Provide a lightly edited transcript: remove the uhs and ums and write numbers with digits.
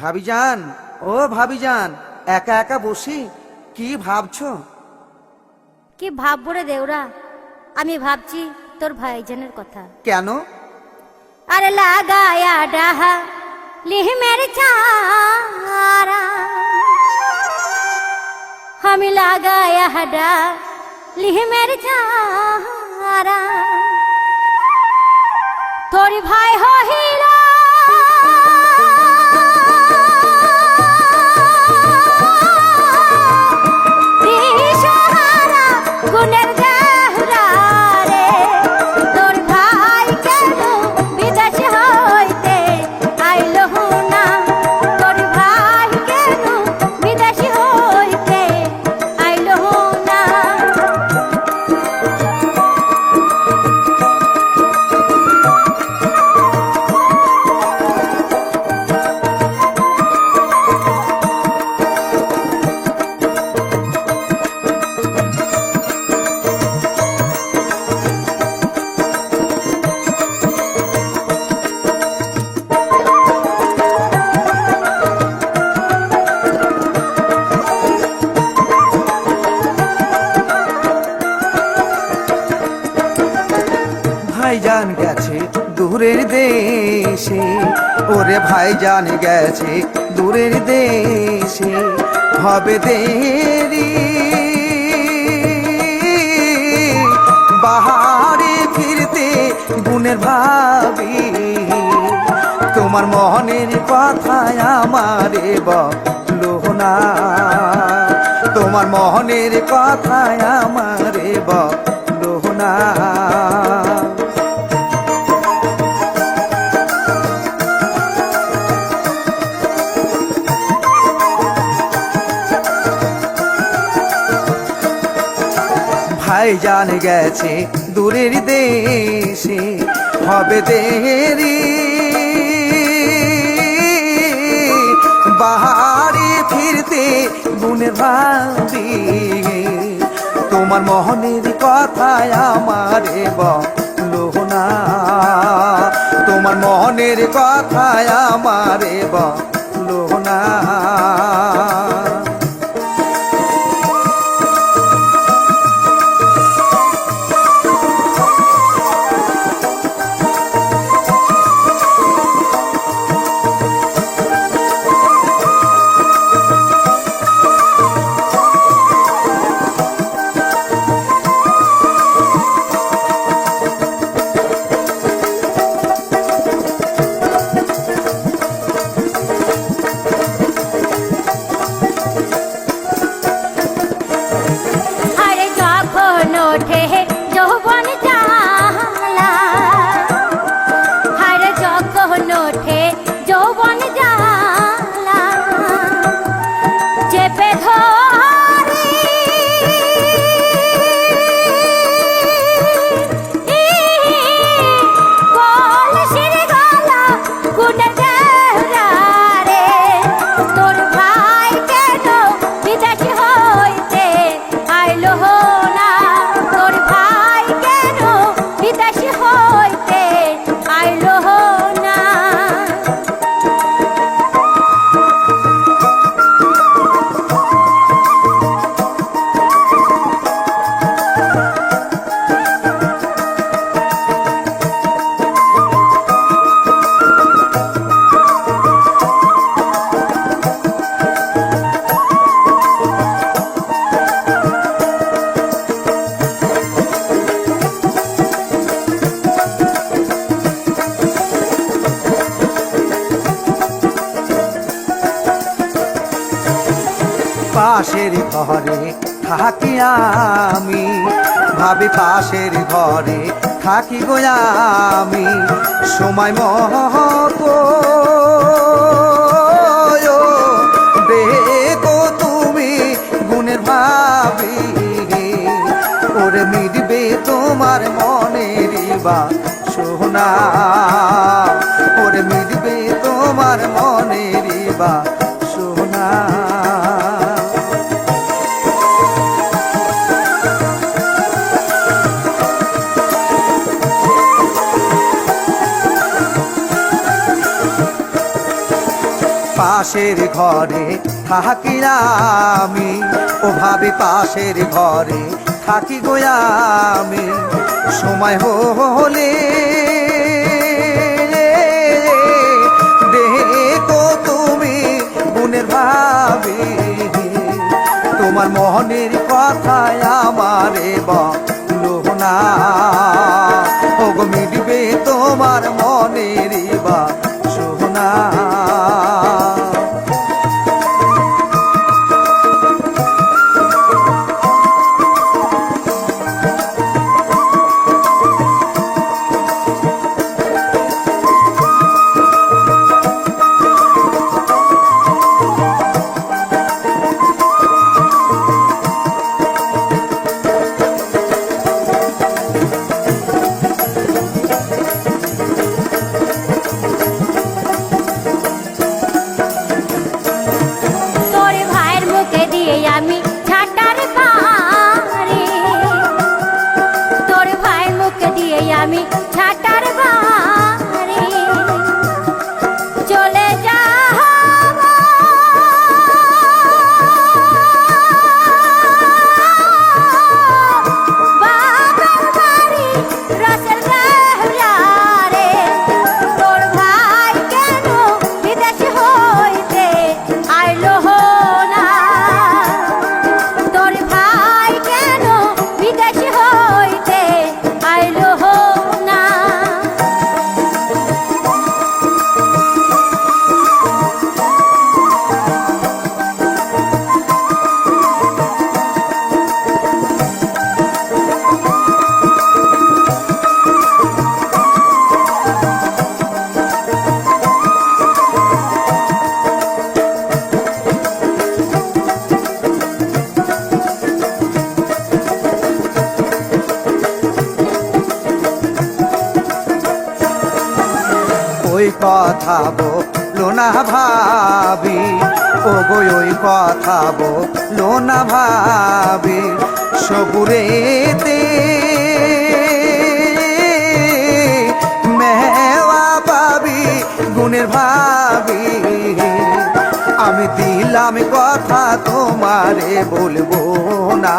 ভাবিজান, ও ভাবিজান, একা একা বসি কি ভাবছো? কি ভাববো রে দেওরা, আমি ভাবছি তোর ভাইজানের কথা। কেন? আরে লাগায়া ডাহা লিহ মেরে চারা, আমি লাগায়া ডা লিহ মেরে চারা, তোর ভাই হইলা গুণের দেহরা রে, তোর ভাই কেন বিদেশ হইতে আইলো না, তোর ভাই কেন বিদেশ হইতে আইলো না। ভাইজান গেছে দূরের দেশে, ওরে ভাইজান গেছে দূরের দেশে, হবে দেরি বাহারে ফিরতে গুণের ভাবি, তোমার মনের কথায় আমারে বলো না, তোমার মনের কথায় আমারে বলো না। ভাইজান গেছে দূরের দেশে, হবে দেরি বাহারে ফিরতে গুণের ভাবি, তোমার মোহনের কথায় আমারে বলো না, তোমার মোহনের কথায় আমারে বলো না। পাশের ঘরে থাকি আমি, ভাবি পাশের ঘরে থাকি গো আমি, সময় মতো দেখো তুমি গুণের ভাবি, ওরে মিটবে তোমার মনের বাসনা, ওরে মিটবে তোমার মনের বাসনা। পাশের ঘরে থাকি আমি, ও ভাবি পাশের ঘরে থাকি গো আমি। সময় হলে দেখো তুমি গুণের ভাবি, তোমার মনের কথায় আমারে বলো না, ও গো মিটবে তোমার মনের বা সোনা। তোর ভাইয়ের মুখে দিয়ে আমি ঝাঁটার বাড়ি, তোর ভাইয়ের মুখে দিয়ে আমি ঝাঁটার বাড়ি চলে যাব। বাবার বাড়ি রসের দেহরা রে, তোর ভাই কেন বিদেশ হইতে আইলো না, তোর ভাই কেন বিদেশ হইতে আইলো না। ওই কথা বলো না ভাবি, ও গো ওই কথা বলো না ভাবি, সবুরেতে মেওয়া পাবি গুণের ভাবি। আমি দিলাম কথা তোমারে বলবো না।